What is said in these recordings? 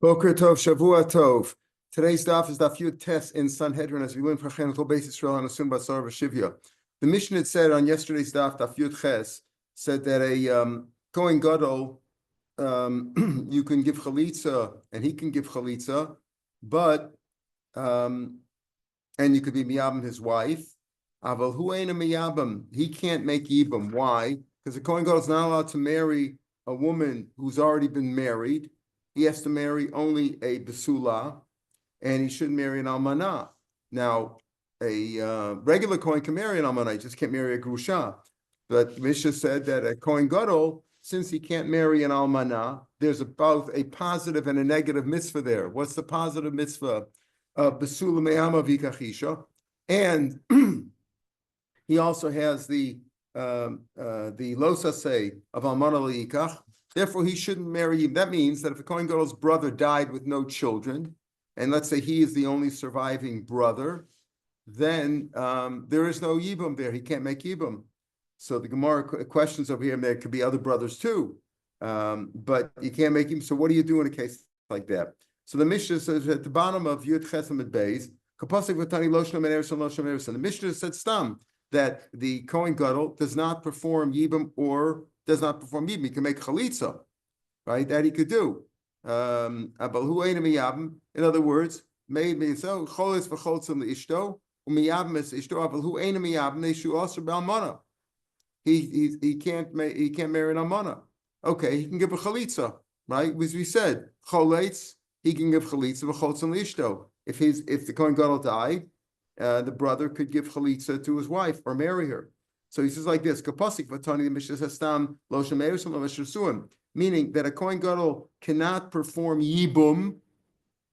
Boker Tov, Shavua Tov. Today's daf is Daf Yud Tes in Sanhedrin as we learn Prachan Chol Beis Yisrael and Asum Basar V'Shivya. The Mishnah had said on yesterday's daf Yud Ches said that a Kohen Gadol you can give chalitza and he can give chalitza, but and you could be miyabim his wife. Aval hu eina miyabim, he can't make yibam. Why? Because the Kohen Gadol is not allowed to marry a woman who's already been married. He has to marry only a basula, and he shouldn't marry an almanah. Now, a regular Kohen can marry an almanah, he just can't marry a grusha. But Mishnah said that a Kohen Gadol, since he can't marry an almanah, there's both a positive and a negative mitzvah there. What's the positive mitzvah? Basula me'ama v'ikachisha. And he also has the losasei of almanah li'ikach. Therefore, he shouldn't marry him. That means that if a Kohen Gadol's brother died with no children, and let's say he is the only surviving brother, then there is no yibum there. He can't make yibum. So the Gemara questions over here, and there could be other brothers too, but you can't make him. So what do you do in a case like that? So the Mishnah says at the bottom of Yud Chesamid Beis, the Mishnah said stam that the Kohen Gadol does not perform yibum or does not perform yibum. He can make chalitza, right? That he could do. In other words, maybe so cholis v'cholzim leishto umiyabim es ishto aval hu eina miyabim neishu also b'almana. He can't marry an almana. Okay, he can give a chalitza, right? As we said, choletz, he can give chalitza v'cholzim leishto. If the Kohen Gadol died, the brother could give chalitza to his wife or marry her. So he says like this: Kapasik v'tani the Mishnah says stam lo shemeirusam lo meshursuim, meaning that a Kohen Gadol cannot perform yibum,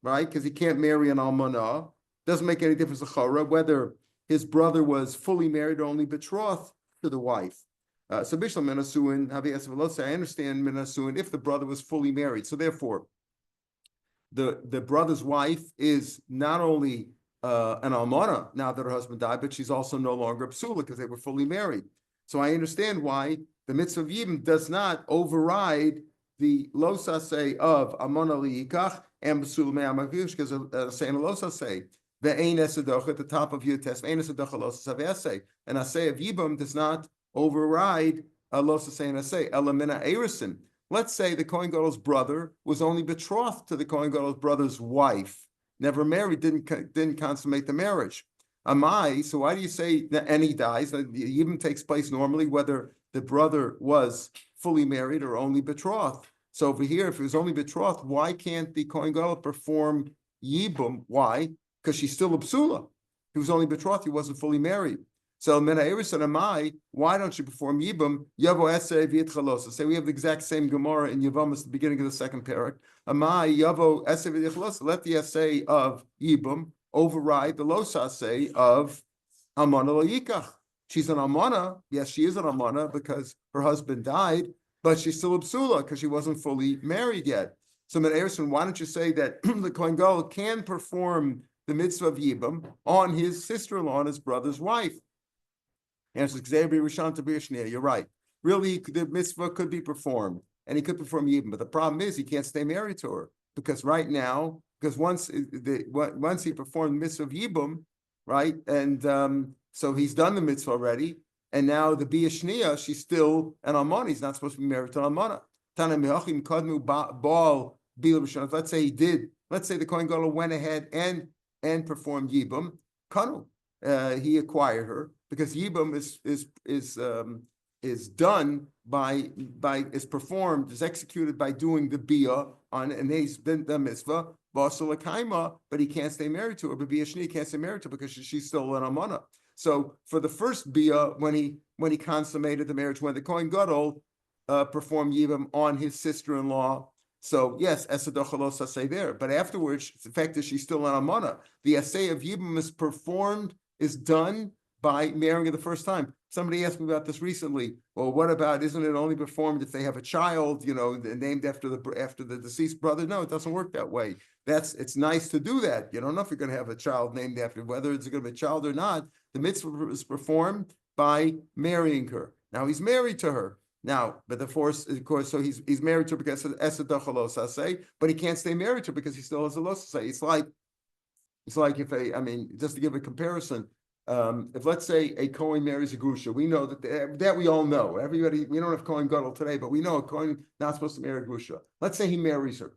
right? Because he can't marry an almanah. Doesn't make any difference to chara whether his brother was fully married or only betrothed to the wife. So bishlam minasuin havi esavalosa. I understand minasuin if the brother was fully married. So therefore, the brother's wife is not only an almana now that her husband died, but she's also no longer a psula because they were fully married. So I understand why the mitzvah of yibum does not override the losasei of almana liikach and psula me'amavish because saying losasei ve'ein esadoch at the top of your test ve'ein esadoch losasei and asay of yibum does not override a losasei and asay elamina erisin. Let's say the Kohen Gadol's brother was only betrothed to the Kohen Gadol's brother's wife. Never married, didn't consummate the marriage. Amai, so why do you say that and he dies? It even takes place normally whether the brother was fully married or only betrothed. So over here, if he was only betrothed, why can't the Kohen Gadol perform yibum? Why? Because she's still a psula. He was only betrothed, he wasn't fully married. So Mena Eris and Amai, why don't you perform yibum? Yavo Esei V'Yit Chalosa. Say we have the exact same Gemara in Yevamos, the beginning of the second parak. Amai Yavo Esei V'Yit Chalosa. Let the essay of yibum override the losa essay of almana l'yikach. She's an almana. Yes, she is an almana because her husband died, but she's still a psula because she wasn't fully married yet. So Mena Eris, why don't you say that the Kohen Gadol can perform the mitzvah of yibum on his sister-in-law and his brother's wife? Answers you're right. Really, the mitzvah could be performed, and he could perform yibum. But the problem is he can't stay married to her because right now, because once he performed the mitzvah of yibum, right, and so he's done the mitzvah already, and now the biyashniya, she's still an almana. He's not supposed to be married to an almana. Let's say he did. Let's say the Kohen Gadol went ahead and performed yibum. Kanu, he acquired her. Because yibum is done is performed, is executed by doing the bia on, and he's been the mitzvah, but he can't stay married to her. But biyashni can't stay married to her because she's still an amana. So for the first bia, when he consummated the marriage, when the Kohen Gadol performed yibum on his sister-in-law, so yes, esadochalos say there. But afterwards, the fact that she's still an amana, the essay of yibum is done by marrying her the first time. Somebody asked me about this recently. Well, what about, isn't it only performed if they have a child, named after the deceased brother? No, it doesn't work that way. It's nice to do that. You don't know if you're going to have a child named after, whether it's going to be a child or not. The mitzvah is performed by marrying her. Now he's married to her. Now, but of course, so he's married to her because of Esadach, but he can't stay married to her because he still has a losasay. It's like if just to give a comparison, if let's say a Kohen marries a Grusha, we know that we all know. Everybody, we don't have Kohen Gadol today, but we know a Kohen not supposed to marry a Grusha. Let's say he marries her.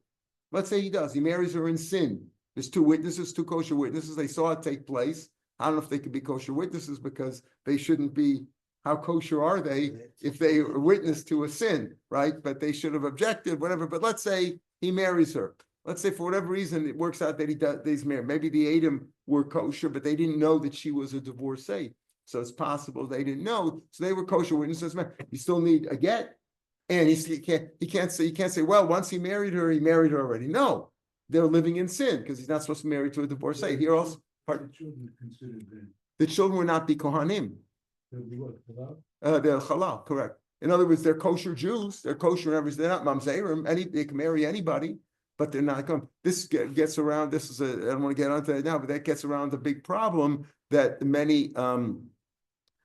Let's say he does. He marries her in sin. There's two witnesses, two kosher witnesses. They saw it take place. I don't know if they could be kosher witnesses because they shouldn't be. How kosher are they if they are witness to a sin, right? But they should have objected, whatever. But let's say he marries her. Let's say for whatever reason it works out that he's married. Maybe the Adam were kosher, but they didn't know that she was a divorcee. So it's possible they didn't know. So they were kosher witnesses. You still need a get, and he can't say, well, once he married her already. No, they're living in sin because he's not supposed to marry to a divorcee. Here also, the children would not be kohanim. They're halal, correct. In other words, they're kosher Jews. They're kosher and everything. They're not mamzerim. They can marry anybody, but they're not going. This gets around. This is I don't want to get onto that now, but that gets around the big problem that many chozim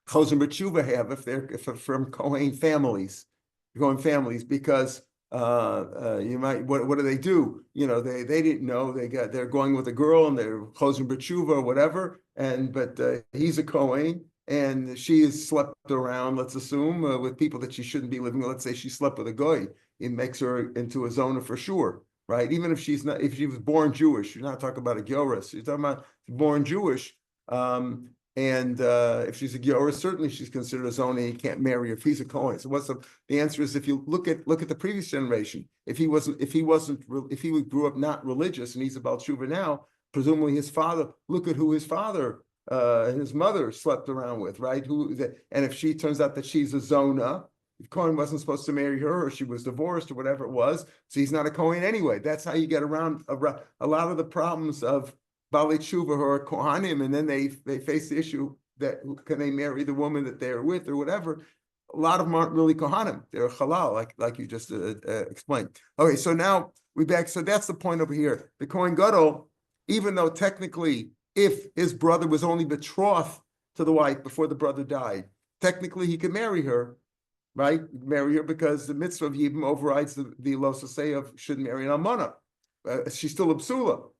b'tshuva have if they're from Kohen families, because you might what do they do? They didn't know they're going with a girl and they're chozim b'tshuva or whatever, but he's a Kohen. And she has slept around, let's assume, with people that she shouldn't be living with. Let's say she slept with a goy. It makes her into a zona for sure, right? Even if she was born Jewish, you're not talking about a gyoris. You're talking about born Jewish. And if she's a gyoris, certainly she's considered a zona. You can't marry her if he's a Kohen. So the answer is, if you look at the previous generation, if he grew up not religious and he's about tshuva now, presumably his father. Look at who his father. His mother slept around with, right? And if she turns out that she's a zona, if Kohen wasn't supposed to marry her, or she was divorced, or whatever it was, so he's not a Kohen anyway. That's how you get around a lot of the problems of Balei Tshuva who are Kohanim, and then they face the issue that can they marry the woman that they're with or whatever. A lot of them aren't really Kohanim; they're halal, like you just explained. Okay, so now we back. So that's the point over here. The Kohen Gadol, even though technically, if his brother was only betrothed to the wife before the brother died, technically he could marry her, right? Marry her because the mitzvah of Yibam overrides the losasei of shouldn't marry an almana. She's still a psula.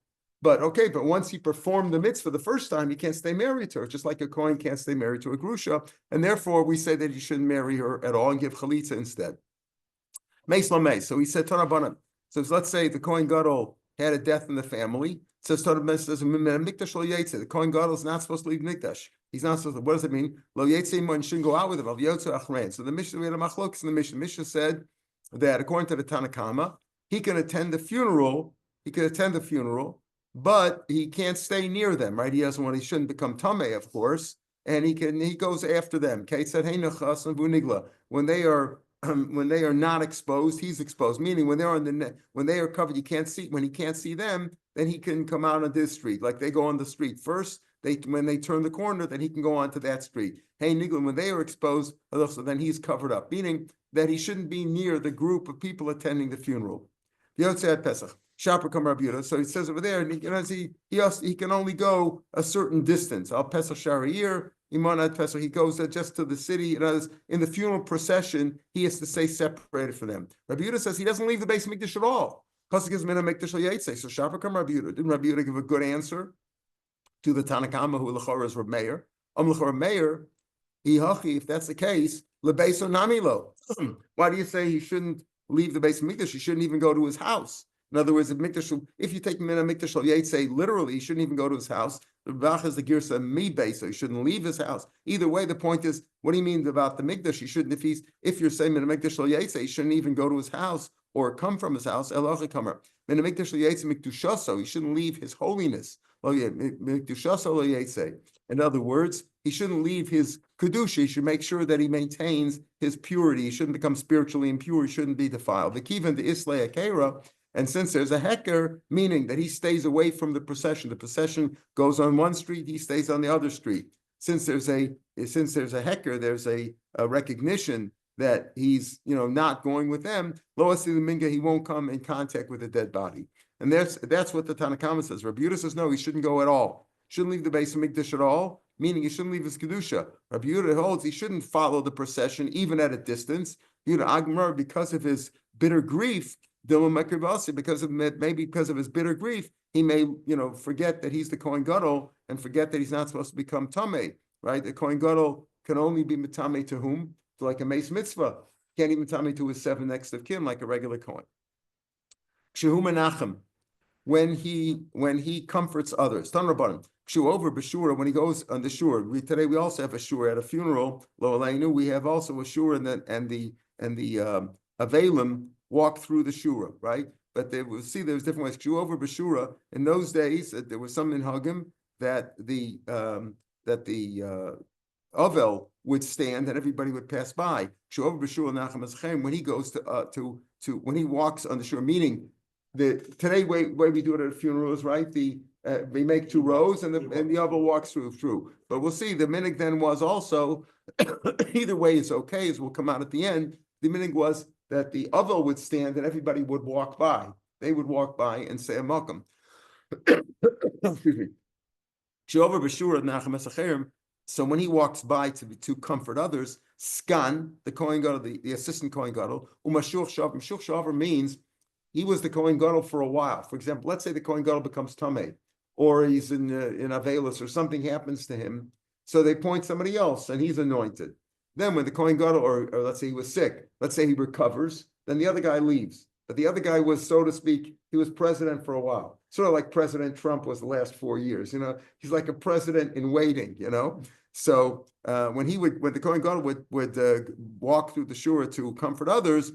But once he performed the mitzvah the first time, he can't stay married to her, just like a Kohen can't stay married to a grusha. And therefore, we say that he shouldn't marry her at all and give chalitza instead. Meis lo meis. So he said, Tanabanan. So let's say the Kohen Gadol had a death in the family. Says the Kohen Gadol is not supposed to leave Mikdash. He's not supposed to. What does it mean? Lo Yetzei shouldn't go out with him. So the Mishnah, we had a machlokes in the Mishnah. Mishnah said that according to the Tanakama, he can attend the funeral. But he can't stay near them, right? He shouldn't become tameh, of course, and he goes after them. Kate said, when they are not exposed, he's exposed. Meaning when they are covered, when he can't see them, then he can come out on this street. Like they go on the street first. When they turn the corner, then he can go onto that street. Hey, Nigla, when they are exposed, then he's covered up, meaning that he shouldn't be near the group of people attending the funeral. Yotzei Pesach. Shapir come Rabbi Yehuda. So it says over there, he can only go a certain distance. Al Pesach Shari'ir, Iman Pesach. He goes just to the city. In the funeral procession, he has to stay separated from them. Rabbi Yehuda says he doesn't leave the base of Mikdash at all. Pasuk gives mina Mikdash al Yaitse. So Shapir come Rabbi Yehuda. Didn't Rabbi Yehuda give a good answer to the Tanakama who l'chora is Rav Meir? L'chora Meir, if that's the case, lebeis namilo. Why do you say he shouldn't leave the base of Mikdash? He shouldn't even go to his house. In other words, if you take mina Mikdash al Yaitse literally, he shouldn't even go to his house. The Bach is the girsa mi base, so he shouldn't leave his house. Either way, the point is, what do you mean about the Mikdash? He shouldn't. If you're saying mina Mikdash al Yaitse, he shouldn't even go to his house or come from his house. Elochi kamer mina Mikdash al Yaitse mikdushaso. He shouldn't leave his holiness. In other words, he shouldn't leave his kedusha. He should make sure that he maintains his purity. He shouldn't become spiritually impure. He shouldn't be defiled. The kivan the islay akera. And since there's a heker, meaning that he stays away from the procession goes on one street, he stays on the other street. Since there's a heker, there's a recognition that he's not going with them. Lo minga, he won't come in contact with a dead body. And that's what the Tanakama says. Rabbi Yehuda says no, he shouldn't go at all. Shouldn't leave the base of Mikdash at all, meaning he shouldn't leave his kedusha. Rabbi Yehuda holds he shouldn't follow the procession even at a distance. Because of his bitter grief, because of his bitter grief, he may, forget that he's the Kohen Gadol and forget that he's not supposed to become Tameh, right? The Kohen Gadol can only be Tameh to whom? To like a Mace Mitzvah. Can't even Tameh to his 7 next of kin like a regular Kohen. Kshehu Menachem, when he comforts others. Tan Rabbanim. Kshehu over B'shura, when he goes on the Shiur. Today we also have a Shiur at a funeral. Lo Aleinu, we have also a Shiur and the Avelim walk through the Shura, right? But we'll see there's different ways. Kshehu over B'shura. In those days, there was some in Hagim that the Avel would stand and everybody would pass by. Kshehu over B'shura Nachem Eschem, when he goes to when he walks on the Shura, meaning today way we do it at a funeral is right. We make 2 rows and the Avel walks through. But we'll see the minig then was also either way is okay, as will come out at the end. The minig was that the Avel would stand and everybody would walk by. They would walk by and say a makam. Excuse me. So when he walks by to comfort others, Skan, the Kohen Gadol, the assistant Kohen Gadol, Umashur Shavar means he was the Kohen Gadol for a while. For example, let's say the Kohen Gadol becomes Tameh, or he's in Avelis, or something happens to him. So they point somebody else and he's anointed. Then when the Kohen Gadol, or let's say he was sick, let's say he recovers, then the other guy leaves. But the other guy was, so to speak, he was president for a while. Sort of like President Trump was the last 4 years, he's like a president in waiting, So when the Kohen Gadol would walk through the Shura to comfort others,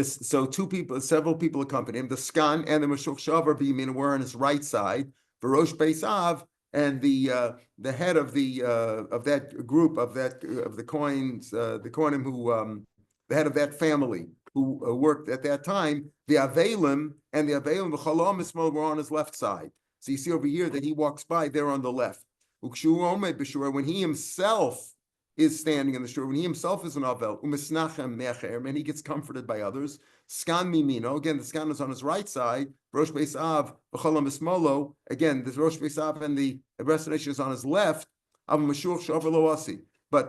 several people accompanied him. The Skan and the Meshuk Shavar B'Yamin were on his right side. Barosh Beisav, and the head of that group of the Kohanim who the head of that family who worked at that time, the Avelim and the Chalam Ismail were on his left side. So you see over here that he walks by, they're on the left. When he himself is standing in the shur, when he himself is an Avel, and he gets comforted by others. Skan Mimino, again, the Skan is on his right side. Rosh Beisav, V'cholam Ismolo, again, the Rosh Beisav and the rest of the nation is on his left. But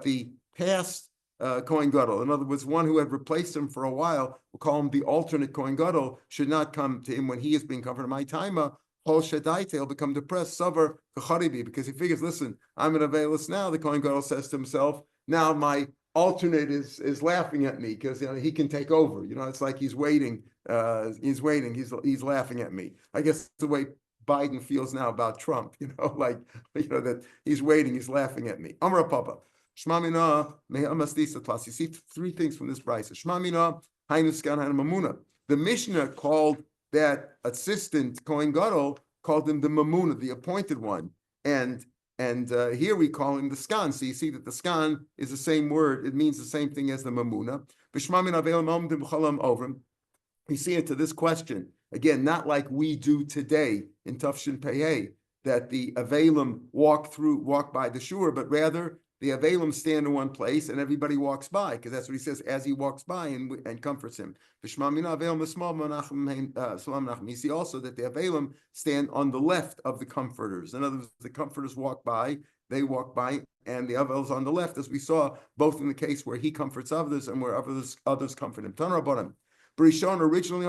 the past Kohen Gadol, in other words, one who had replaced him for a while, we'll call him the alternate Kohen Gadol, should not come to him when he is being comforted. My timer, Hol Shadaita, he'll become depressed, Savar Kacharibi, because he figures, listen, I'm in Avelis now. The Kohen Gadol says to himself, now my alternate is laughing at me because he can take over. It's like he's waiting. He's laughing at me. I guess the way Biden feels now about Trump. That he's waiting. He's laughing at me. Amra Papa. Shmamina me'amastisa tlas. You see 3 things from this brisa. Shmamina hainu skan hainu mamuna. The Mishnah called that assistant Kohen Gadol, called him the mamuna, the appointed one, and here we call him the skan. So you see that the skan is the same word; it means the same thing as the mamuna. We see it to this question again, not like we do today in Tafshin Pei, that the Avelim walk by the shur, but rather the Avelim stand in one place and everybody walks by, because that's what he says as he walks by and comforts him. You see also that the Avelim stand on the left of the comforters. In other words, the comforters walk by, and the Avel's on the left, as we saw both in the case where he comforts others and where others comfort him. Barishon, originally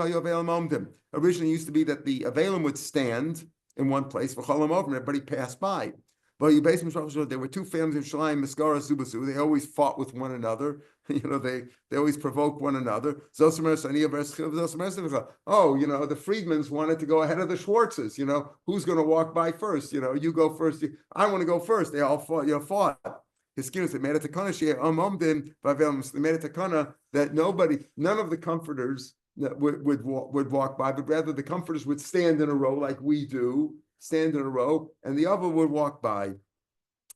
used to be that the Avelim would stand in one place, and everybody passed by. But there were 2 families in Shalim, Miskara, Zubasu. They always fought with one another. They always provoked one another. The Friedmans wanted to go ahead of the Schwartzes. Who's going to walk by first? You go first. I want to go first. They all fought. His skins, they made it takana that none of the comforters would walk by, but rather the comforters would stand in a row like we do. Stand in a row, and the other would walk by.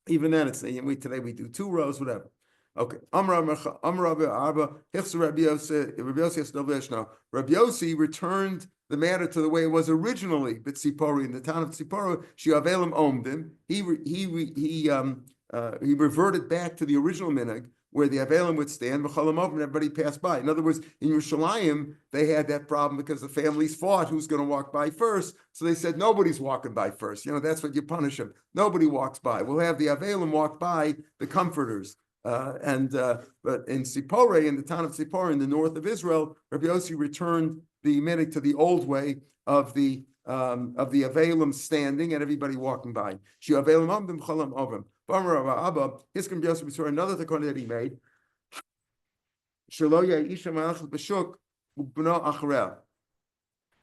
Even then, today we do 2 rows, whatever. Okay. Rabbi Yossi returned the matter to the way it was originally. But Tzipori, in the town of Tzipori, Shiavelim owned him. He reverted back to the original minhag, where the Avelim would stand, and everybody passed by. In other words, in Yerushalayim, they had that problem because the families fought who's going to walk by first. So they said, nobody's walking by first. That's what you punish them. Nobody walks by. We'll have the Avelim walk by the comforters. But in Sipore, in the town of Sipore, in the north of Israel, Rabbi Yossi returned the minig to the old way of the Avelim standing and everybody walking by. His can be another takon that he made.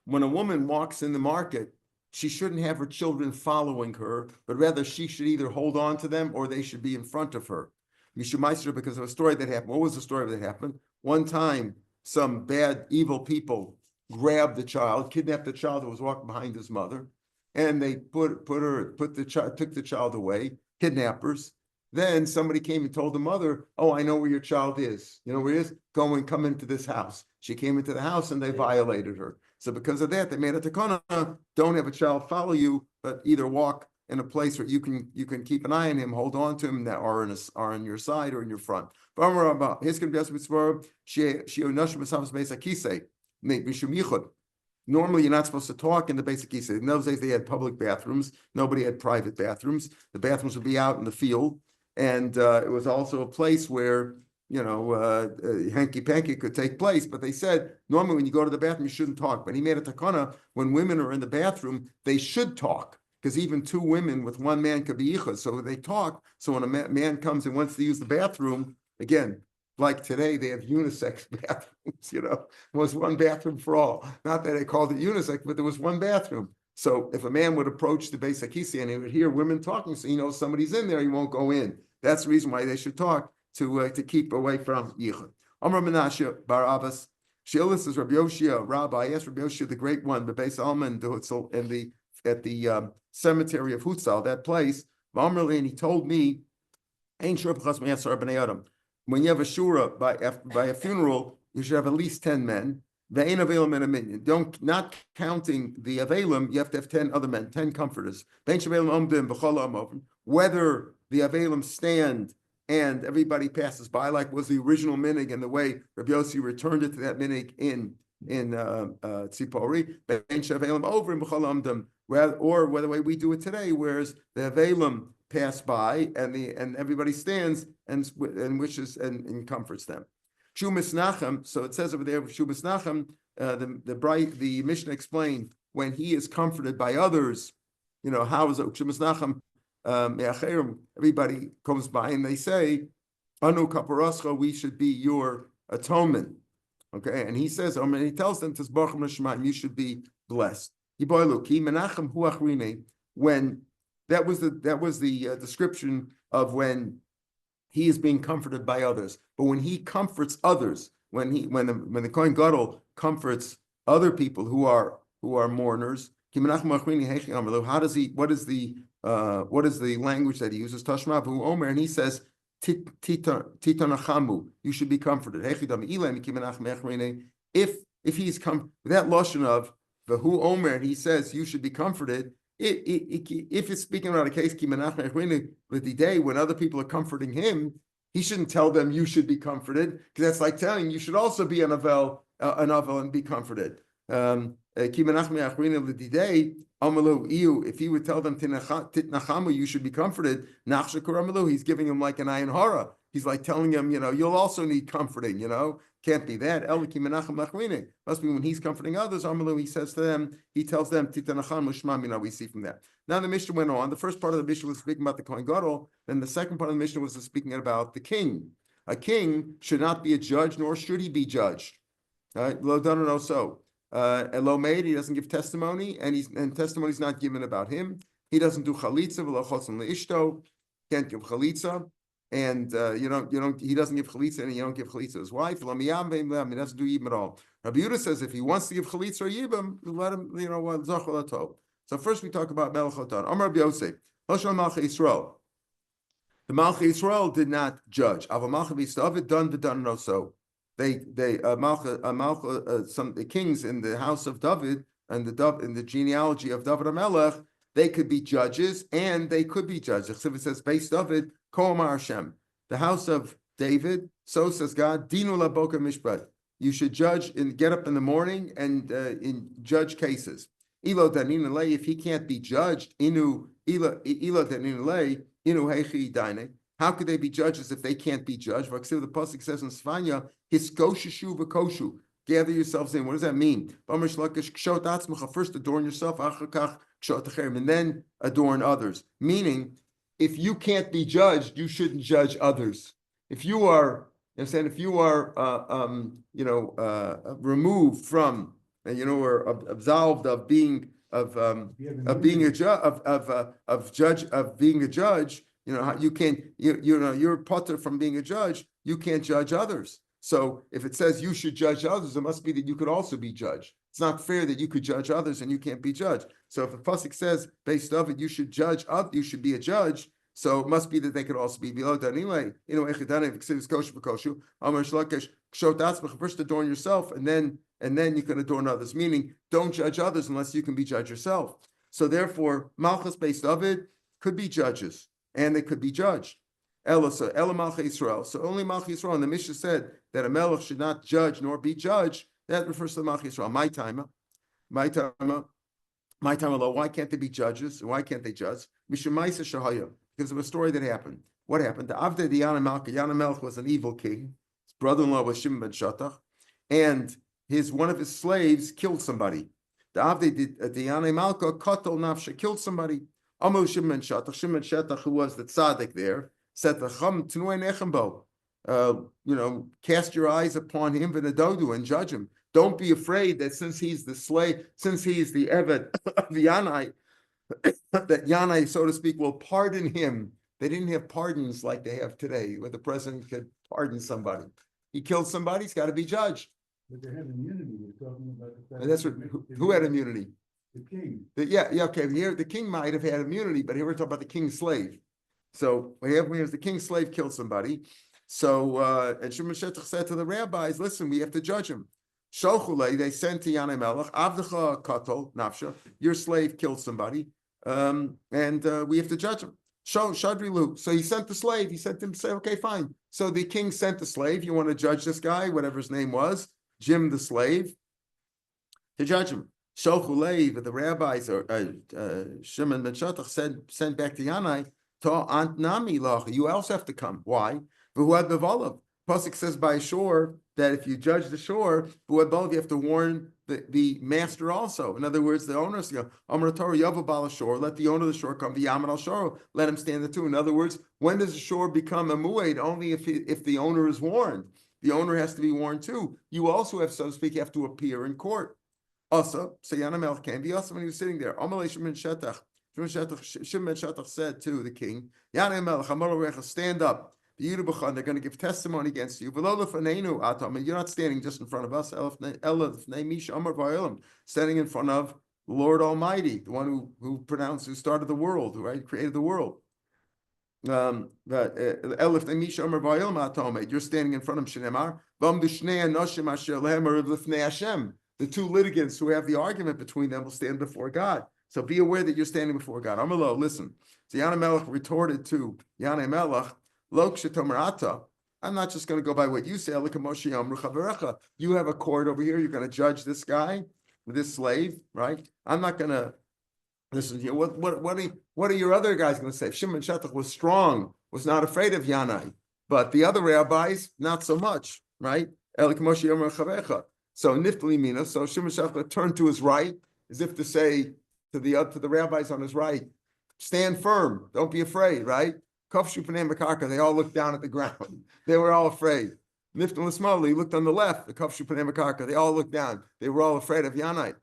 When a woman walks in the market, she shouldn't have her children following her, but rather she should either hold on to them or they should be in front of her. Mishumaister, because of a story that happened. What was the story that happened? One time, some bad, evil people grabbed the child, kidnapped the child who was walking behind his mother, and they took the child away, kidnappers. Then somebody came and told the mother, "Oh, I know where your child is. You know where he is? Come into this house." She came into the house and they violated her. So because of that, they made a takana, don't have a child follow you, but either walk in a place where you can keep an eye on him, hold on to him, that are on your side or in your front. Normally, you're not supposed to talk in the basic kisa. In those days, they had public bathrooms. Nobody had private bathrooms. The bathrooms would be out in the field. And it was also a place where, hanky-panky could take place. But they said, normally when you go to the bathroom, you shouldn't talk. But he made a takana, when women are in the bathroom, they should talk. Because even two women with one man could be ichas. So they talk. So when a man comes and wants to use the bathroom, again, like today, they have unisex bathrooms, it was one bathroom for all. Not that they called it unisex, but there was one bathroom. So if a man would approach the Beis HaKisi and he would hear women talking, so he knows somebody's in there, he won't go in. That's the reason why they should talk, to keep away from yichud. Amar Menashe bar Abbas, Sheilas is Rabbi Yoshia, Rabbi, yes, Rabbi Yoshia, the great one, the Beis Alman, at the cemetery of Hutzal, that place, and he told me, Ain't sure because we have Adam. When you have a shura by a funeral, you should have at least 10 men. Ve'ein avelim and a minion. Not counting the avelim, you have to have 10 other men, 10 comforters. Whether the avelim stand and everybody passes by, like was the original minig, and the way Rabbi Yossi returned it to that minig in Tzipori, over in or whether the way we do it today, whereas the avelim pass by and everybody stands and wishes and comforts them. Shumas Nachem, so it says over there, Shumas Nachem, the Mishnah explained, when he is comforted by others, how is it? Shumas Nachem, everybody comes by and they say, Anu kaparascha, we should be your atonement. Okay, and he says, and he tells them, you should be blessed. When that was the description of when he is being comforted by others. But when he comforts others, when the Kohen Gadol comforts other people who are mourners, how does he? What is the language that he uses? Tashma v'hu omer, and he says, Titanachamu, you should be comforted. If he's come with that lotion of v'hu omer, and he says you should be comforted. If it's speaking about a case, with the day when other people are comforting him, he shouldn't tell them you should be comforted, because that's like telling you should also be an avel and be comforted. If he would tell them titnachamu, you should be comforted, he's giving him like an ayin hara. He's like telling him, you'll also need comforting, Can't be that. Must be when he's comforting others, he says to them, he tells them, we see from that. Now the Mishnah went on. The first part of the Mishnah was speaking about the Kohen Gadol. Then the second part of the Mishnah was speaking about the king. A king should not be a judge, nor should he be judged. Lo done or so. Lo made, he doesn't give testimony, and testimony is not given about him. He doesn't do chalitza, v'lo chotzon leishto, can't give chalitza. And he doesn't give chalitza, and you don't give chalitza to his wife. He doesn't do yibam at all. Rabbi Yehuda says if he wants to give chalitza or yibam, let him, zachol atov. So first we talk about Melech Hotan. Amar Rabbi Yosef, Hoshel Malchei Yisrael. The Malchei Yisrael did not judge. Aval Malchei B'David done v'done no so. The kings in the house of David and in the genealogy of David HaMelech, they could be judges and they could be judges. It says, "Based David, Ko'amar Hashem." The house of David, so says God, Dinu laboka mishpat. You should judge and get up in the morning and in judge cases. Ilo danin lei, if he can't be judged, ilo danin lei, inu hechi daine. How could they be judges if they can't be judged? The pasuk says in Svanya, hiskoshishu v'koshu. Gather yourselves in. What does that mean? First adorn yourself, and then adorn others. Meaning, if you can't be judged, you shouldn't judge others. If you are, if you are, removed from, or absolved of being being a judge, you can't, you're putter from being a judge. You can't judge others. So if it says you should judge others, it must be that you could also be judged. It's not fair that you could judge others and you can't be judged. So if the pasuk says based off it, you should judge up, you should be a judge. So it must be that they could also be below that anyway. First adorn yourself, and then you can adorn others. Meaning, don't judge others unless you can be judged yourself. So therefore, malchus based of it could be judges, and they could be judged. Ella Malcha Yisrael. So only Malcha Yisrael. And the Mishnah said that a melech should not judge nor be judged. That refers to the Malcha Yisrael. My time. Why can't they be judges? Why can't they judge? Mishamaisa Shahaya. Because of a story that happened. What happened? The Avdei Yana Malka. Yana Melech was an evil king. His brother-in-law was Shimon ben Shatach, and one of his slaves killed somebody. The Avdei Yana Malka Kotol Nafsha killed somebody. Amol Shimon ben Shatach, who was the tzaddik there, said cast your eyes upon him and judge him. Don't be afraid that since he's the slave, since he is the eved of Yanai, that Yanai, so to speak, will pardon him. They didn't have pardons like they have today, where the president could pardon somebody. He killed somebody, he's got to be judged. But they had immunity. We're talking about the fact And that's what who had immunity? The king. Okay. Here the king might have had immunity, but here we're talking about the king's slave. So here's the king's slave killed somebody. So and Shimon Shetach said to the rabbis, "Listen, we have to judge him." Sholchulei, they sent to Yanai Melech, Avdecha Katol Nafsha, your slave killed somebody, and we have to judge him. Shadri Lu. So he sent the slave. He sent him to say, "Okay, fine." So the king sent the slave. You want to judge this guy, whatever his name was, Jim the slave, to judge him. Sholchulei, but the rabbis or Shimon ben Shetach sent back to Yanai. You also have to come. Why? Pasuk says by shore that if you judge the shore, you have to warn the master also. In other words, the owner, let the owner of the shore come. Let him stand there too. In other words, when does the shore become a mu'ed? Only if the owner is warned. The owner has to be warned too. You also have, so to speak, have to appear in court. Also, Yana Melech came. He also when he was sitting there. Shimon ben Shatach said to the king, stand up. They're going to give testimony against you. You're not standing just in front of us. Standing in front of the Lord Almighty, the one who started the world, who created the world. You're standing in front of Hashem. The two litigants who have the argument between them will stand before God. So be aware that you're standing before God. Amalo, listen. So Yanai Melech retorted to Yanai Melech, Lok shetomarata. I'm not just going to go by what you say. You have a court over here. You're going to judge this guy, this slave, right? I'm not going to listen to you. What are your other guys going to say? Shimon Shetach was strong, was not afraid of Yanai, but the other rabbis not so much, right? So Niftali Mina. So Shimon Shetach turned to his right, as if to say to the rabbis on his right, stand firm, don't be afraid, right? They all looked down at the ground. They were all afraid. Niftal Ismaili looked on the left, the Kafshu Panei Makarka. They all looked down. They were all afraid of Yanai.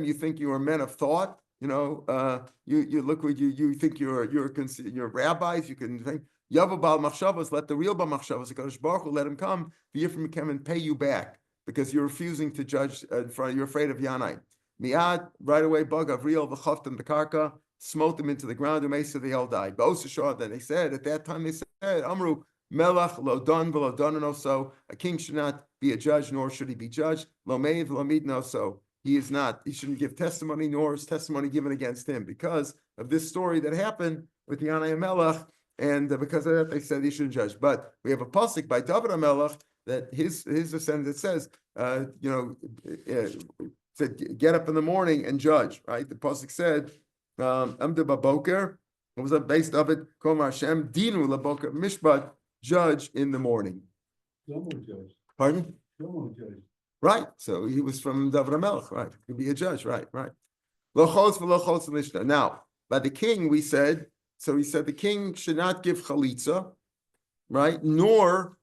You think you are men of thought? You look what you think you're rabbis. You can think Yavabal Machshavas. Let the real Bal Machshavas, Hakadosh Baruch Hu, let him come. The Yifrim come and pay you back because you're refusing to judge. You're afraid of Yanai. Miad right away. Bug of real v'chaft and Bekarka. Smote them into the ground, and so they all died. Then they said, at that time, they said, Amru, Melach, lo don, v'lo don, so a king should not be a judge, nor should he be judged. Lo meid, lo mid, no, so he is not. He shouldn't give testimony, nor is testimony given against him, because of this story that happened with Yanai Melech, and because of that, they said he shouldn't judge. But we have a pasuk by David Melech that his descendant says, said, get up in the morning and judge. Right? The pasuk said. Amda baboker, What was that based of it? Kol Hashem dinu laboka mishpat, judge in the morning. Someone judge, Pardon? someone judge. Right. So he was from David HaMelech, right? Could be a judge, right? Lo chotz v'lo chotz lishna. Now, by the king, we said, so he said the king should not give chalitza, right? Nor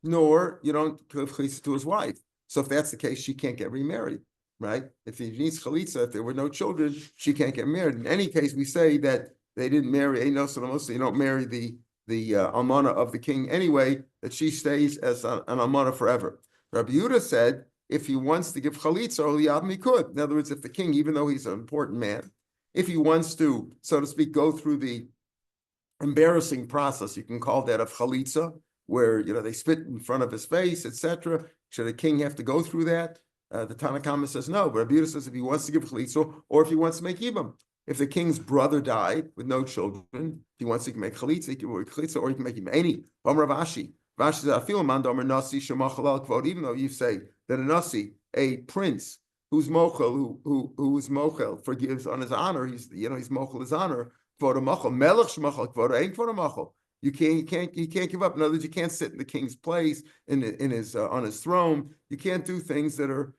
you don't give chalitza to his wife. So if that's the case, she can't get remarried, right? If he needs chalitza, if there were no children, she can't get married. In any case, we say that they didn't marry, you don't marry the almana of the king anyway, that she stays as an almana forever. Rabbi Yehuda said, if he wants to give chalitza, he could. In other words, if the king, even though he's an important man, if he wants to, so to speak, go through the embarrassing process, you can call that of chalitza, where they spit in front of his face, etc. Should a king have to go through that? The Tanna Kama says no, but Rabbi Yehuda says if he wants to give chalitza, or if he wants to make yibam. If the king's brother died with no children, if he wants to make chalitza, he can make chalitza, or he can make him any. Rashi says, I feel even though you say that a nasi, a prince who's mochel, who's mochel, forgives on his honor, he's mochel his honor. You can't give up. In other words, you can't sit in the king's place on his throne. You can't do things that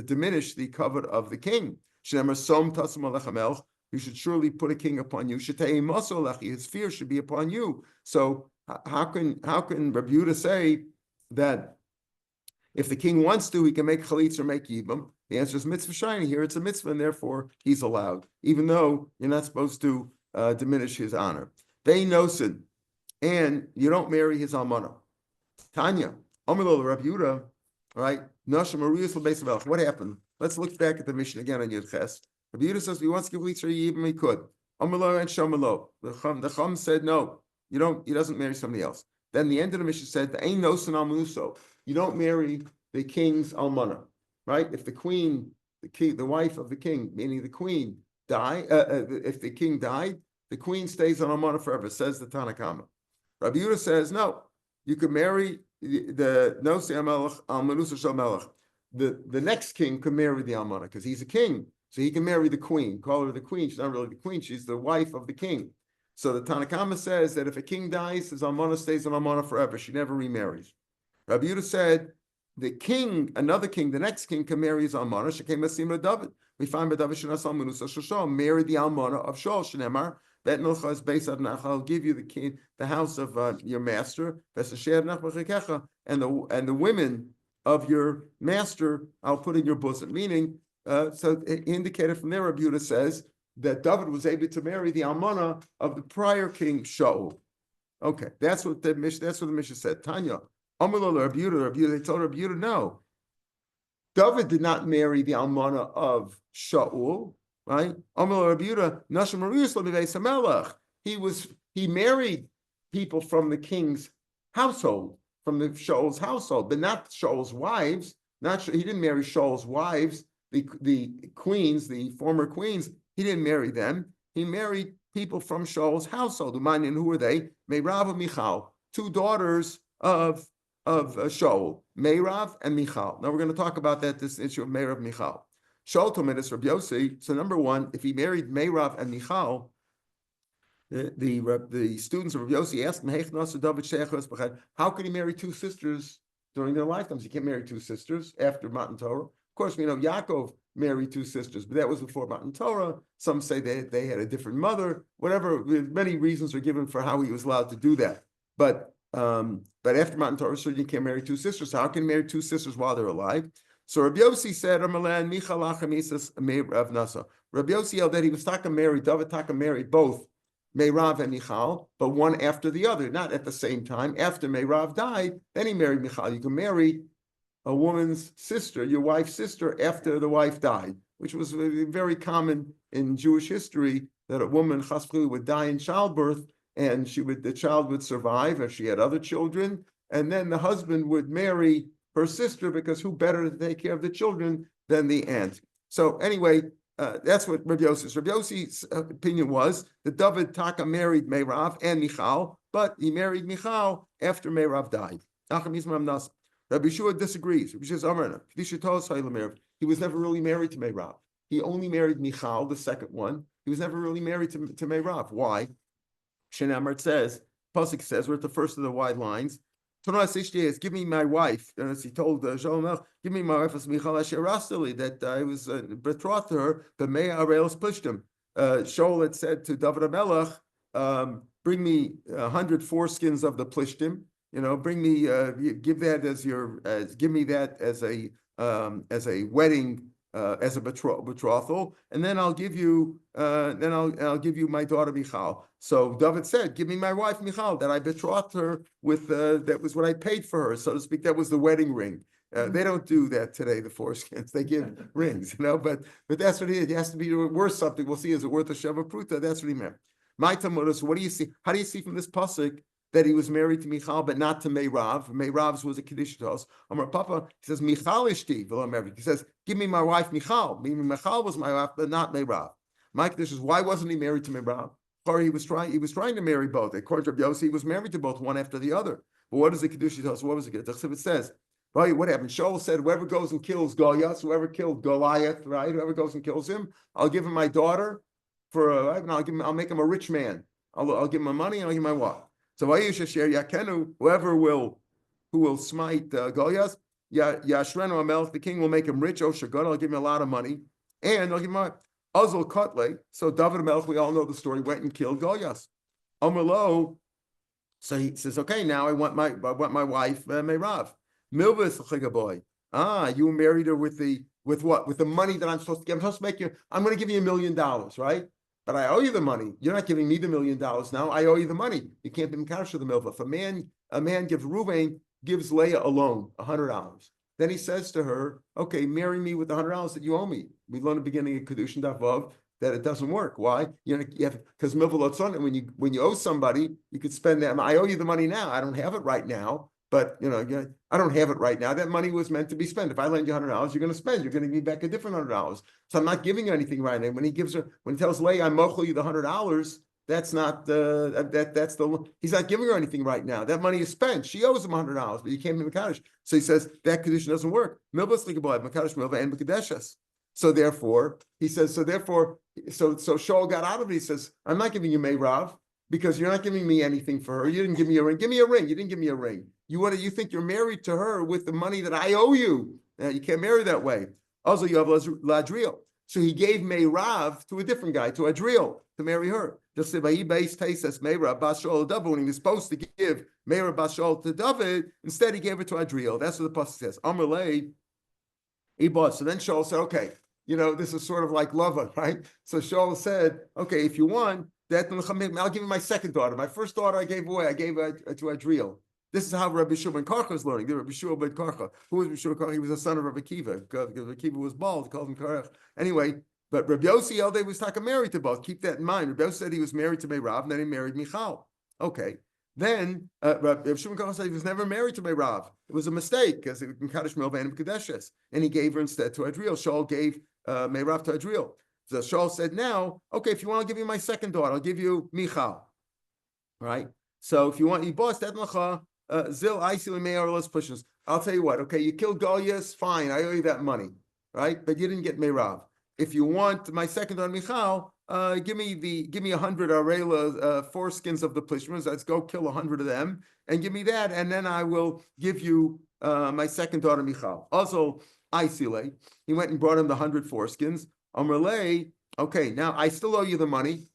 diminish the covet of the king. You should surely put a king upon you. His fear should be upon you. So how can Rabbi Yehuda say that if the king wants to, he can make chalitz or make yibam? The answer is mitzvah shiny. Here it's a mitzvah, and therefore he's allowed, even though you're not supposed to diminish his honor. They nosin, and you don't marry his almana. Tanya, Amilol Rabbi Yehuda, right? Nashim Arius l'beis Melech. What happened? Let's look back at the mission again on Yud Ches. Rabbi Yehuda says, if he wants to give chalitz or yibam, he could. Amilol and Shomalo. The Chum said no. He doesn't marry somebody else. Then the end of the mission said, the Ein Nosin al Muso. You don't marry the king's almana, right? If the wife of the king, meaning the queen, if the king died, the queen stays on almana forever, says the Tanna Kama. Rabbi Yehuda says, no, you could marry the Nosi Amelech al Menusa Shel Melech. The next king could marry the almana because he's a king, so he can marry the queen. Call her the queen. She's not really the queen; she's the wife of the king. So the Tanna Kama says that if a king dies, his almana stays on almana forever. She never remarries. Rabbi Yehuda said, the king, another king, the next king can marry his almana. She came to David. We find by David Shenasal Menusa Shashol, marry the almana of Shaul. Shneimar, Bet Milcha is based on I'll give you the house of your master, and the women of your master I'll put in your bosom. Meaning, so indicated from there, Rabbi Yehuda says that David was able to marry the almana of the prior king Shaul. Okay, that's what the Mishnah said. Tanya, Rabbi Yehuda, they told Rabbi Yehuda, no. David did not marry the almana of Shaul, right? Rabbi Yehuda, he married people from the king's household, from the Shaul's household, but not Shaul's wives. He didn't marry Shaul's wives, the queens, the former queens. He didn't marry them. He married people from Shaul's household. And who were they? Meirav and Michal, two daughters of Shaul, Meirav and Michal. Now we're going to talk about this issue of Meirav and Michal. Shaul told me this, Rabbi Yossi. So number one, if he married Meirav and Michal, the students of Rabbi Yossi asked him, how could he marry two sisters during their lifetimes? He can't marry two sisters after Matan Torah. Of course, we know Yaakov married two sisters, but that was before Matan Torah. Some say they had a different mother. Whatever, many reasons are given for how he was allowed to do that. But after Matan Torah, so you can't marry two sisters. So how can you marry two sisters while they're alive? So Rabbi Yossi said, Rabbi Yossi yelled that he was David married both Meirav and Michal, but one after the other, not at the same time. After Meirav died, then he married Michal. You can marry a woman's sister, your wife's sister, after the wife died, which was very common in Jewish history, that a woman would die in childbirth, and the child would survive if she had other children, and then the husband would marry her sister, because who better to take care of the children than the aunt? So anyway, that's what Rabbi Yossi's. Rabbi Yossi's opinion was that David Taka married Meirav and Michal, but he married Michal after Meirav died. Rabbi Shua disagrees. He says, he was never really married to Meirav. he only married Michal, the second one. He was never really married to Meirav. Why? Shenamar says, Pasuk says, we're at the first of the wide lines. Give me my wife. As he told Shaul, give me my wife as Michal Asher Rastali, that I was betrothed to her, but Mea Arelos pushed him. Shaul had said to David HaMelech, bring me 100 foreskins of the plishtim. Bring me, give that as your, give me that as a wedding, as a betrothal, and then I'll give you, I'll give you my daughter Michal. So David said, "Give me my wife Michal, that I betrothed her with. That was what I paid for her, so to speak. That was the wedding ring." They don't do that today. The foreskins, they give rings, But that's what it is. It has to be worth something. We'll see. Is it worth a sheva pruta? That's what he meant. My Talmud. So what do you see? How do you see from this pasuk that he was married to Michal, but not to Meirav? Meirav's was a Kiddush to us. Amar Papa, he says, Michal ishti, he says, give me my wife Michal. Meaning Michal was my wife, but not Meirav. My Kiddush is, why wasn't he married to Meirav? Or he was trying to marry both. According to Rabbi Yossi, he was married to both, one after the other. But what does the Kiddush tell us? What was it? It says, well, what happened? Shaul said, whoever goes and kills Goliath, whoever killed Goliath, right? Whoever goes and kills him, I'll give him my daughter I'll make him a rich man. I'll give him my money and I'll give him my wife. So whoever will smite Goliath, Yashrenu Amelch, the king will make him rich. Oh, Shagun, I'll give him a lot of money, and I'll give him my Azul Kotle. So David Amelch, we all know the story, went and killed Goliath. Amrlo, so he says, okay, now I want my wife Meirav. Milvus boy. You married her with what? With the money that I'm supposed to give. I'm supposed to make you. I'm going to give you $1 million, right? But I owe you the money. You're not giving me the $1 million now. I owe you the money. You can't be mekadosh the milva. If a man gives Ruvain, gives Leah a loan, $100. Then he says to her, okay, marry me with the $100 that you owe me. We learned at the beginning of Kedushin Daf Vav that it doesn't work. Why? You have, because milva lotzon, and when you owe somebody, you could spend that. I owe you the money now. I don't have it right now. But I don't have it right now. That money was meant to be spent. If I lend you $100, you're going to spend. You're going to give me back a different $100. So I'm not giving you anything right now. When he tells Leah, I'm mochel you the $100, that's not he's not giving her anything right now. That money is spent. She owes him $100, but you can't be mekadosh. So he says that condition doesn't work. Milvas likaboy mekadosh milva and mekadeshas. So therefore, he says. So Shaul got out of it. He says, I'm not giving you Meirav because you're not giving me anything for her. You didn't give me a ring. Give me a ring. You didn't give me a ring. You think you're married to her with the money that I owe you. You can't marry that way. Also, you have Ladriel. So he gave Meirav to a different guy, to Adriel, to marry her. Just when he was supposed to give Meirav Bashol to David, instead he gave it to Adriel. That's what the pasuk says. Amalei, he bought. So then Shaul said, okay, this is sort of like Lava, right? So Shaul said, okay, if you want, I'll give you my second daughter. My first daughter I gave away. I gave her to Adriel. This is how Rabbi Shua ben Karcha is learning. Rabbi Shua ben Karcha. Who was Rabbi Shua ben Karcha? He was a son of Rabbi Kiva. Because Rabbi Kiva was bald. He called him Karach. Anyway, but Rabbi Yossi Eldei was talking married to both. Keep that in mind. Rabbi Yossi said he was married to Meirav, and then he married Michal. Okay. Then Rabbi Shua ben Karcha said he was never married to Meirav. It was a mistake because it was Kadosh Milva and Kadeshes, and he gave her instead to Adriel. Shaul gave Meirav to Adriel. So Shaul said, now, okay, if you want to give me my second daughter, I'll give you Michal. Right? So if you want, you boss that lacha. Zil Isil Meirlos pushes. I'll tell you what, okay, you killed Goliath, fine, I owe you that money, right? But you didn't get Meirav. If you want my second on Michal, give me 100 arela foreskins of the plishmers. Let's go kill 100 of them and give me that, and then I will give you my second daughter Michal. Also, Isile, he went and brought him the 100 foreskins. Amrlei, okay, now I still owe you the money,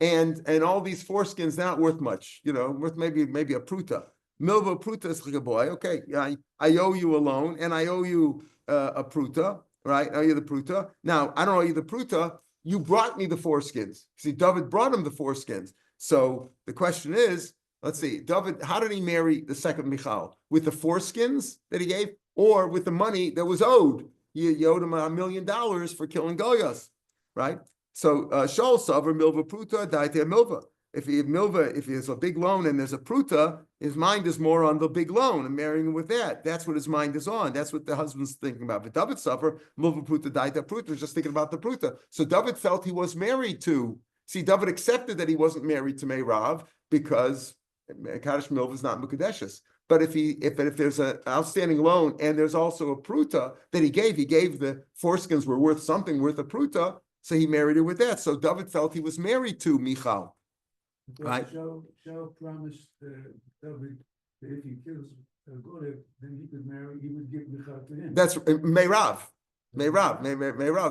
and all these foreskins not worth much, worth maybe a pruta. Milva pruta is like a boy. Okay, I owe you a loan, and I owe you a pruta, right? I owe you the pruta. Now I don't owe you the pruta. You brought me the foreskins. See, David brought him the foreskins. So the question is, let's see, David, how did he marry the second Michal? With the foreskins that he gave, or with the money that was owed? You owed him $1 million for killing Goliath, right? So Shaul Savar Milva Pruta Daite Milva. If he has a big loan and there's a pruta, his mind is more on the big loan and marrying him with that. That's what his mind is on. That's what the husband's thinking about. But David suffer, Milva Pruta Daita Pruta is just thinking about the pruta. So David felt he was married to. See, David accepted that he wasn't married to Meirav because Kadosh Milva is not Mukadeshus. But if there's an outstanding loan and there's also a pruta that he gave the foreskins were worth something, worth a pruta, so he married her with that. So David felt he was married to Michal. Right. Shaul promised David that if he kills Goleb, then he could marry, he would give Michal to him. That's Meirav,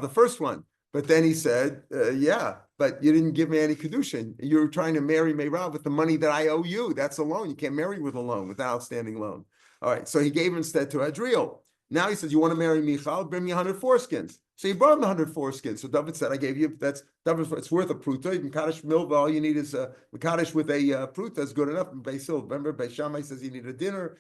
the first one. But then he said, yeah, but you didn't give me any kedushin. You're trying to marry Meirav with the money that I owe you. That's a loan. You can't marry with a loan, with an outstanding loan. All right, so he gave instead to Adriel. Now he says, you want to marry Michal? Bring me 100 foreskins. So he brought him 100 foreskins. So David said, I gave you, it's worth a pruta. You can kaddish milva. All you need is a kaddish with a pruta is good enough. And Basil, remember, Beis Shammai says you need a dinner,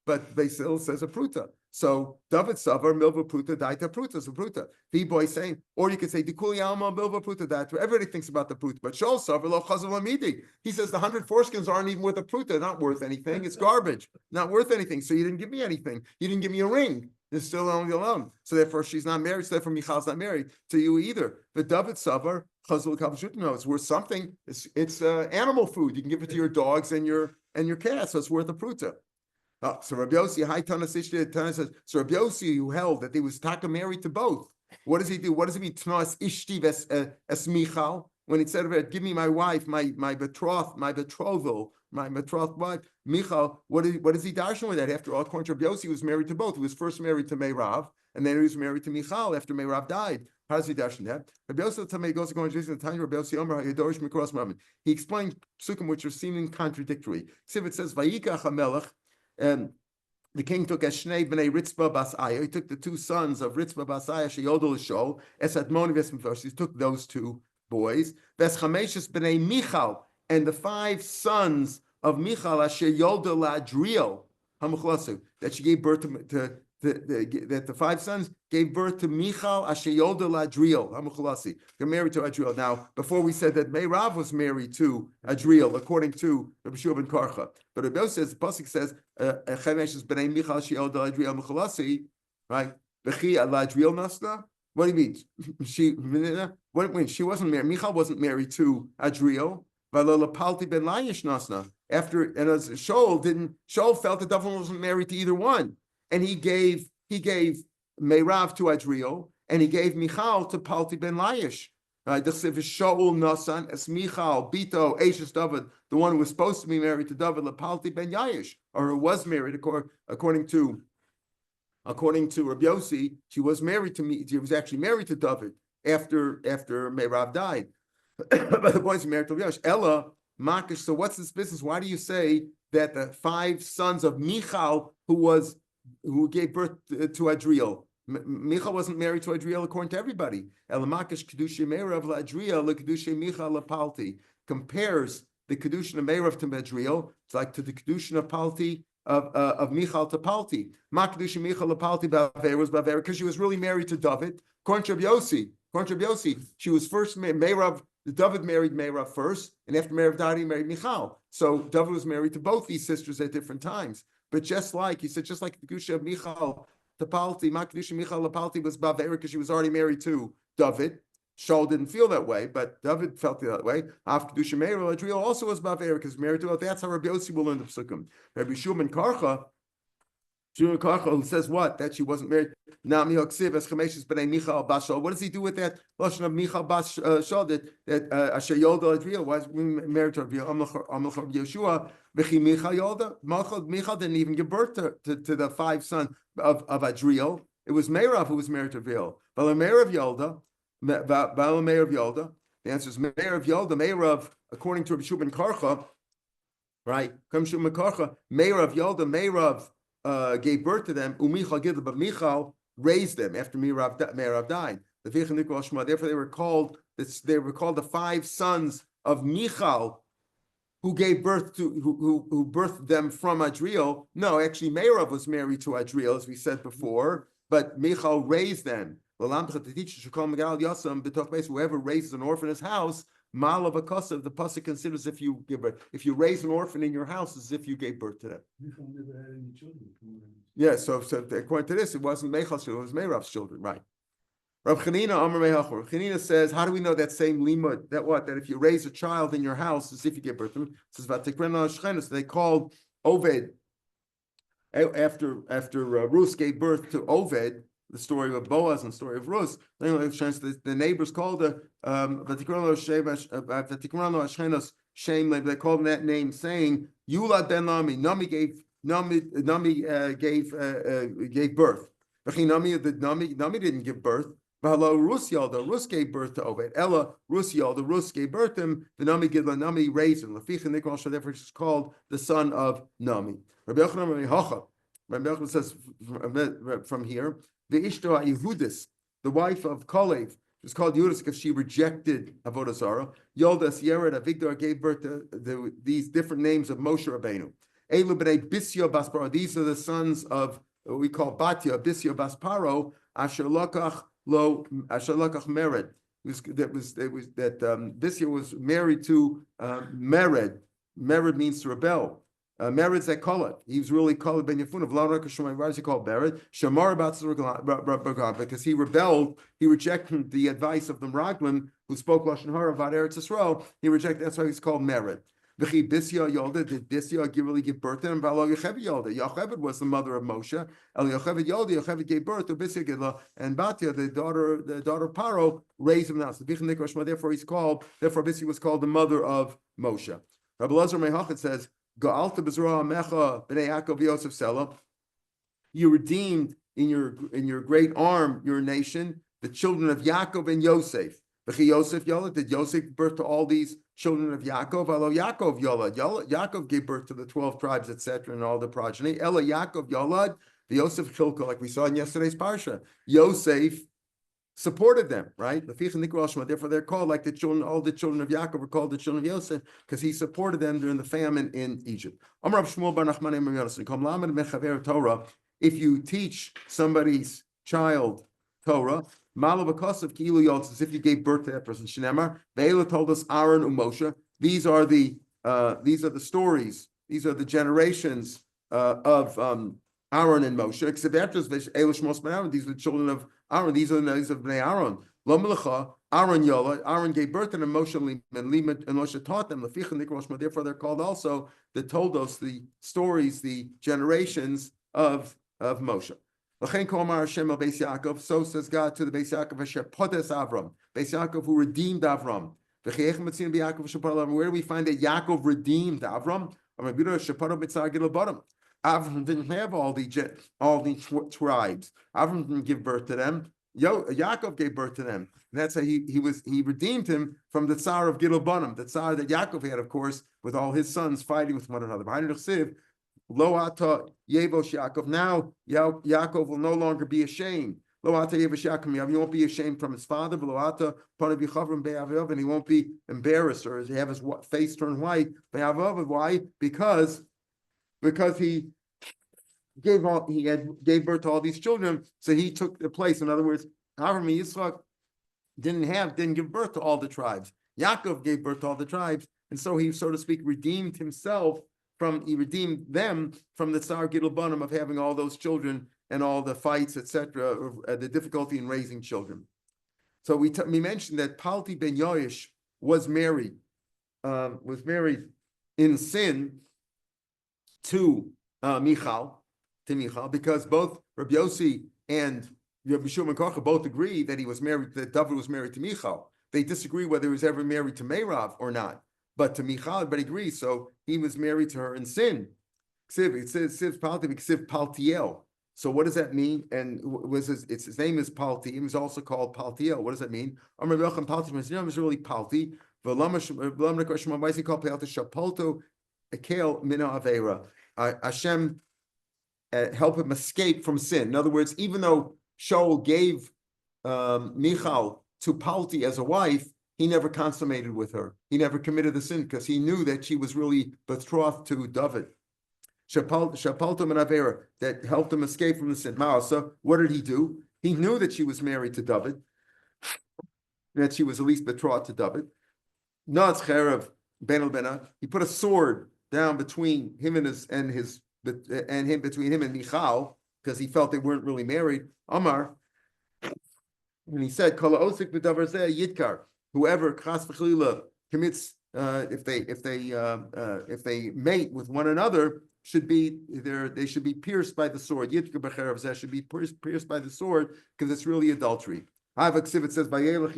but Basil says a pruta. So David savar milva pruta daita pruta is a pruta. The boy saying, or you could say dikuli alma milva pruta daita. Everybody thinks about the pruta, but Shaul savar lo chazal amidi. He says the 100 foreskins aren't even worth a pruta. Not worth anything. It's garbage. Not worth anything. So you didn't give me anything. You didn't give me a ring. It's still only alone. So therefore she's not married. So therefore Michal's not married to you either. But David savar chazal kavshut. No, it's worth something. It's animal food. You can give it to your dogs and your cats. So it's worth a pruta. So Rabbi Yossi, Tana says, so Rabbi Yossi, who held that he was taka married to both. What does he do? What does it mean? Tnas ishti es Michal. When he said, give me my wife, my betrothed wife, Michal, what is he dashing with that? After all, according to Rabbi Yossi, he was married to both. He was first married to Meirav, and then he was married to Michal after Meirav died. How does he dash in that? Rabbi Yossi goes according to the time Rabbi Yossi Omer Hayadorish Mikros Mammon. He explained psukim which are seeming contradictory. See if it says Vayikach HaMelech. And the king took Eshnei b'nei Ritzba bas Aya. He took the two sons of Ritzba bas Aya, Sheyodel Shol, Esadmoni v'Esmefesh. He took those two boys. V'Eschameshes b'nei Michal, and the 5 sons of Michal, Asher Yodel Adriel, Hamachlasu, that she gave birth to that the 5 sons gave birth to Michal, Asher Yodel Adriel, Hamachlasi. They're married to Adriel. Now, before we said that Meirav was married to Adriel, according to Rabbi Shiur ben Karcha. But Rabbi says, the pasuk says, Chemeshes b'nei Michal Asher Yodel Adriel Hamachlasi, right? V'chi ala Adriel nasna. What do you mean? She wasn't married. Michal wasn't married to Adriel. Palti ben Layish nasna. After, and as Shaul felt that David wasn't married to either one. And he gave Meirav to Adriel, and he gave Michal to Palti ben Layish. Shaul Nasan as Michal Bito Ashes David, the one who was supposed to be married to David, Palti ben Yayish, or who was married according to Rabbi Yossi, she was married to me. She was actually married to David after Meirav died. But the point is married to Rabbi Yossi. Ella Makish. So what's this business? Why do you say that the 5 sons of Michal, who gave birth to Adriel? Michal wasn't married to Adriel according to everybody. Elamakish kedusha Meirav laAdriel lekedusha Michal lapalti compares the kedusha of Meirav to Adriel. It's like to the kedusha of Palti of Michal to Palti. Ma kedusha Michal lapalti ba'aver was ba'aver because she was really married to David. According to Rabbi Yossi, she was first Meirav. David married Meirav first, and after Meirav died, he married Michal. So David was married to both these sisters at different times. But just like he said, just like the kedusha of Michal to Palti, Makdusha Michal Palti was Bavera because she was already married to David. Shaul didn't feel that way, but David felt that way. After kedusha Meirav, Adriel also was Bavera because married to. That's how Rabbi Yossi will learn the psukim. Rabbi Shiur ben Karcha, who says what? That she wasn't married. What does he do with that lashon of Michal bas Shaul that Asher Yolda Adriel was married to Adriel? Amlach Yeshua v'chi Michal Yolda. Michal didn't even give birth to the 5 sons of Adriel. It was Meirav who was married to Adriel. Meirav Yolda. The answer is Meirav Yolda. Meirav, according to Rabbi Shiur ben Karcha, right? Comes Shiur ben Karcha. Meirav Yolda. Meirav gave birth to them. Umichal Gidl, but Michal raised them after Meirav died. Therefore, they were called the 5 sons of Michal, who gave birth to who birthed them from Adriel. No, actually, Meirav was married to Adriel, as we said before, but Michal raised them. Whoever raises an orphan in his house, Mal of a Kosev, the pasuk considers if you raise an orphan in your house, as if you gave birth to them. Michal never had any children. Yeah, so according to this, it wasn't Michal's children, it was Meirav's children, right? Rav Chanina Amar Mehachor. Rav Chanina says, how do we know that same limud? That if you raise a child in your house, as if you give birth to him, it says Vatikren al Shchenos. They called Oved after Rus gave birth to Oved, the story of Boaz and the story of Rus, the neighbors called her they called that name, saying Yula ben Nami. Nami gave birth. Nami didn't give birth. Rus gave birth to Oved. Ella Rus gave birth to him. The Nami raised him. Therefore, it's called the son of Nami. Rabbi Yochanan says from here, the Ishto Yehudis, the wife of Kalev, was called Yehudis because she rejected Avodah Zarah. Yoldas Yered Avigdor gave birth to these different names of Moshe Rabbeinu. Elu b'nei Bisyo Bas Paro. These are the sons of what we call Batya, Bisyo Bas Paro. Asher Lakach Mered. Bisya was married to Mered. Mered means to rebel. Mered's a Kolat. He was really Kolat ben Yefun of Lara Kashumai. Why is he called Mered? Shamar Batzur, because he rebelled. He rejected the advice of the Meraglim who spoke Lashon Hara about Eretz Yisrael. He rejected. That's why he's called Mered. V'chi Bisya Yolda, did Bisya really give birth to him? V'alo Yocheved Yolda. Yocheved was the mother of Moshe. El Yocheved Yolda. Yocheved gave birth to Bisya Gidla, and Batya, the daughter of Paro, raised him now. So therefore Bisya was called the mother of Moshe. Rabbi Lazar Mehachet says, Ga'alta b'zroa mecha b'nei Yaakov Yosef Sela. You redeemed in your great arm your nation, the children of Yaakov and Yosef. V'chi Yosef Yolad, did Yosef give birth to all these children of Yaakov? Alo Yaakov Yolad. Yaakov gave birth to the 12 tribes, etc., and all the progeny. Ela Yaakov Yolad, the Yosef Chilko, like we saw in yesterday's parsha. Yosef supported them, right? Therefore, they're called like the children. All the children of Yaakov were called the children of Yosef because he supported them during the famine in Egypt. If you teach somebody's child Torah, as if you gave birth to that person. Shnemar, Be'ela told us Aaron and Moshe. These are the stories. These are the generations of Aaron and Moshe. Except after these are the children of Aaron. These are the names of Bnei Aaron. Lo Melecha, Aaron Yola. Aaron gave birth to them. Moshe and Moshe taught them. Therefore, they're called also the Toldos, the stories, the generations of Moshe. So says God to the Beis Yaakov, Asher Potes Avram, Beis Yaakov who redeemed Avram. Where do we find that Yaakov redeemed Avram? Avram didn't have all the tribes. Avram didn't give birth to them. Yaakov gave birth to them. And that's how he redeemed him from the tsar of Gilbonim, the tsar that Yaakov had, of course, with all his sons fighting with one another. Lo ata yevosh Yaakov. Now Yaakov will no longer be ashamed. Lo ata yevosh Yaakov. He won't be ashamed from his father. Lo ata panav yichavrim be'avav, and he won't be embarrassed or have his face turn white. Be'avav. Why? Because he gave birth to all these children, so he took the place. In other words, Avram and Yitzchak didn't give birth to all the tribes. Yaakov gave birth to all the tribes, and so he, so to speak, redeemed himself. He redeemed them from the Tsar Gilbonim of having all those children and all the fights, etc., the difficulty in raising children. So we mentioned that Palti ben Yoish was married in sin to Michal, because both Rabbi Yossi and Rabbi Shimon Kocha both agree that that David was married to Michal. They disagree whether he was ever married to Meirav or not. But to Michal, everybody agrees. So he was married to her in sin. It says Paltiel. So what does that mean? And his name is Palti. He was also called Paltiel. What does that mean? His name is really Palti. Why is he called Palti? Shapalto Akel Mina Avera. Hashem help him escape from sin. In other words, even though Shaul gave Michal to Palti as a wife, he never consummated with her. He never committed the sin because he knew that she was really betrothed to David. Shapalto Menavera, that helped him escape from the sin. So what did he do? He knew that she was married to David, that she was at least betrothed to David. He put a sword down between him between him and Michal, because he felt they weren't really married. Amar, and he said, Kala Osik b'davar zeh Yitkar. Whoever chas v'chalila commits, if they mate with one another, should be they should be pierced by the sword. Yitka b'cherev zeh should be pierced by the sword because it's really adultery. It says vayelach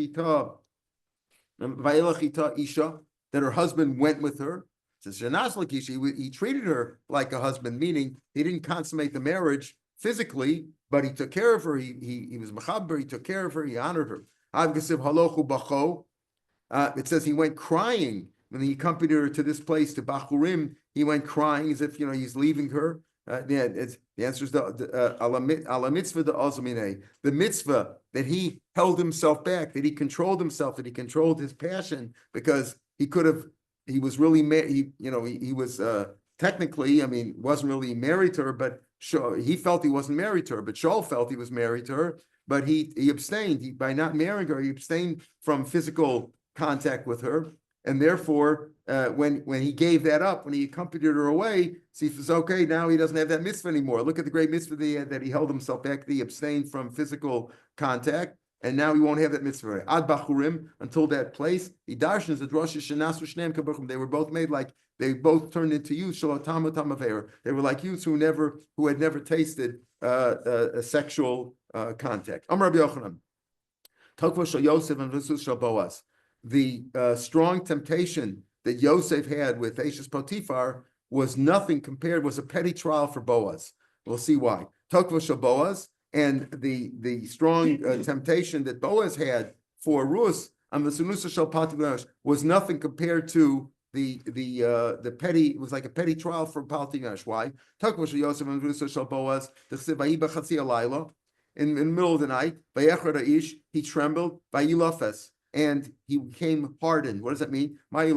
ita isha, that her husband went with her. It says he treated her like a husband, meaning he didn't consummate the marriage physically, but he took care of her. He was mechaber. He took care of her. He honored her. It says he went crying when he accompanied her to this place, to Bachurim. He went crying as if he's leaving her. The answer is the mitzvah the azmine, the mitzvah that he held himself back, that he controlled himself, that he controlled his passion, because he was really he was technically, wasn't really married to her, but he felt he wasn't married to her, but Shaul felt he was married to her, but he abstained. By not marrying her, he abstained from physical contact with her. And therefore, when he gave that up, when he accompanied her away, so he says, okay, now he doesn't have that mitzvah anymore. Look at the great mitzvah that he held himself back, that he abstained from physical contact, and now he won't have that mitzvah. Ad Bachurim, until that place, he darshans at Rosh Hashanah Shneim Kabuchim. They were both made like, they both turned into youths. They were like youths who had never tasted a sexual contact. Amar Rabbi Yochanan, Tokva Shal Yosef and Visus Shal Boaz. The strong temptation that Yosef had with Ashes Potiphar was a petty trial for Boaz. We'll see why. Tokva Shal Boaz, and the strong temptation that Boaz had for Rus was nothing compared to the petty. It was like a petty trial for Paltinash. Why? Tokva Shal Yosef and Visus Shal Boaz. In the middle of the night, he trembled. And he became hardened. What does that mean? Means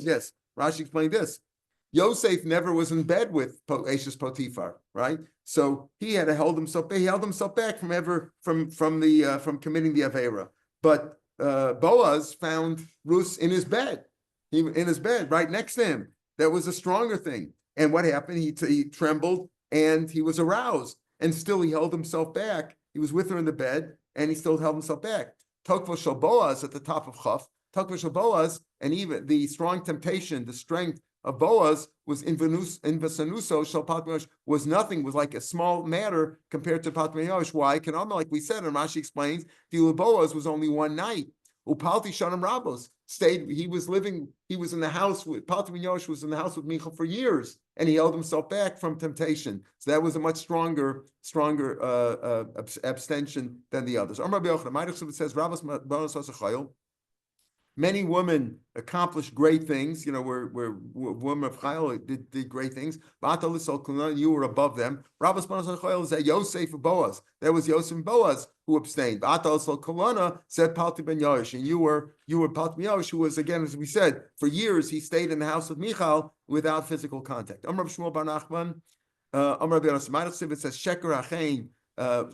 this. Rashi explained this. Yosef never was in bed with Ashes Potiphar, right? So he had to hold himself back. He held himself back from committing the Avera. But Boaz found Rus in his bed. Right next to him. That was a stronger thing. And what happened? He trembled and he was aroused. And still he held himself back. He was with her in the bed, and he still held himself back. Tokva Shal Boaz at the top of Chaf. Tokva Shal Boaz, and even the strong temptation, the strength of Boaz was invasanuso Shal Patmiyosh was nothing, was like a small matter compared to Patmiyosh. Why? Like we said, and Rashi explains, the Boaz was only one night. Upalti Shanam Rabos he was in the house with Patmiyosh was in the house with Michal for years, and he held himself back from temptation. So that was a much stronger abstention than the others. It says, many women accomplish great things. Where women of Chayil did great things. You were above them. Rabbas is that Yosef and Boaz. That was Yosef and Boaz who abstained. Said Palti ben Yosh, and you were Palti ben Yosh, who was, again, as we said, for years he stayed in the house with Michal without physical contact. Amar Shmuel bar Nachman. Amar Rabbi Yosef. It says Sheker Achein.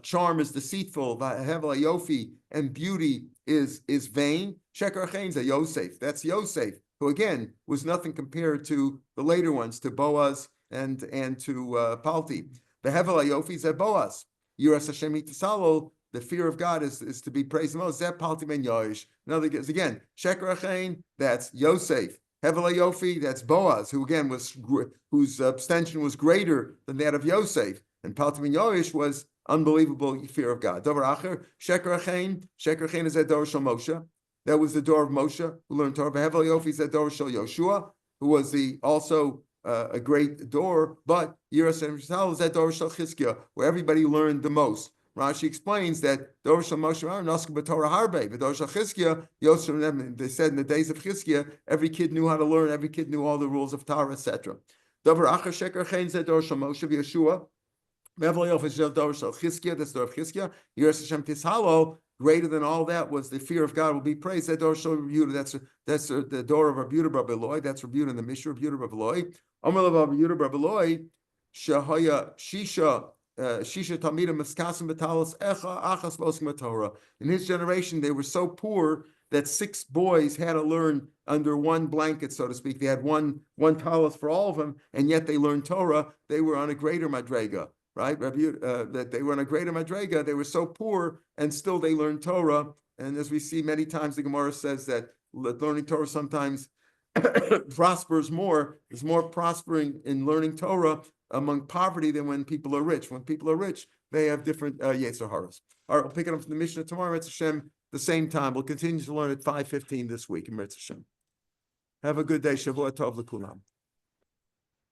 Charm is deceitful, Hevel Yofi, and beauty is vain. Sheker Achein is a Yosef. That's Yosef, who again was nothing compared to the later ones, to Boaz and to Palti. The Hevel Yofi is a Boaz. Yiras Hashem Yitzalo. The fear of God is to be praised the most. Zep Palti ben Yoish. In other words, again, Sheker Achein, that's Yosef. Hevel Yofi, that's Boaz, who again whose abstention was greater than that of Yosef. And Palti ben Yoish was unbelievable fear of God. Dover Acher, Sheker Achein is that door Shal Moshe. That was the door of Moshe, who learned Torah. Hevel Yofi is that door Shal Yoshua, who was also a great door. But Yiras Hashem is that door Shal Chizkiah, where everybody learned the most. Rashi explains that door Shal Moshe Nask b'Torah Harbe, but door Shal Chizkiah, they said in the days of Chizkiah, every kid knew how to learn, every kid knew all the rules of Torah, etc. Dover Acher, Sheker Achein is that door Shal Moshe Yeshua. Hevel Yofi is that door Shal Chizkiah, that's the door of Chizkiah. Yiras Hashem Tishalo. Greater than all that was the fear of God will be praised. That door shall rebuke. That's the door of Rabbi Yehuda bar Eloi. That's reviewed in the Mishnah. Rabbi Yehuda bar Eloi. Amar Rabbi Yehuda bar Eloi. Shahaya Shisha Talmida Maskasim Batalos Echa Achas Loskim Torah. In his generation, they were so poor that 6 boys had to learn under one blanket, so to speak. They had one talis for all of them, and yet they learned Torah. They were on a greater madrega. Right, that they were on a greater madrega. They were so poor, and still they learned Torah. And as we see many times, the Gemara says that learning Torah sometimes prospers more, is more prospering in learning Torah among poverty than when people are rich. When people are rich, they have different Yetzer Haras. All right, we'll pick it up from the Mishnah tomorrow. Mitzvah Hashem, the same time. We'll continue to learn at 5:15 this week in Mitzvah Hashem. Have a good day. Shavua Tov l'kulam.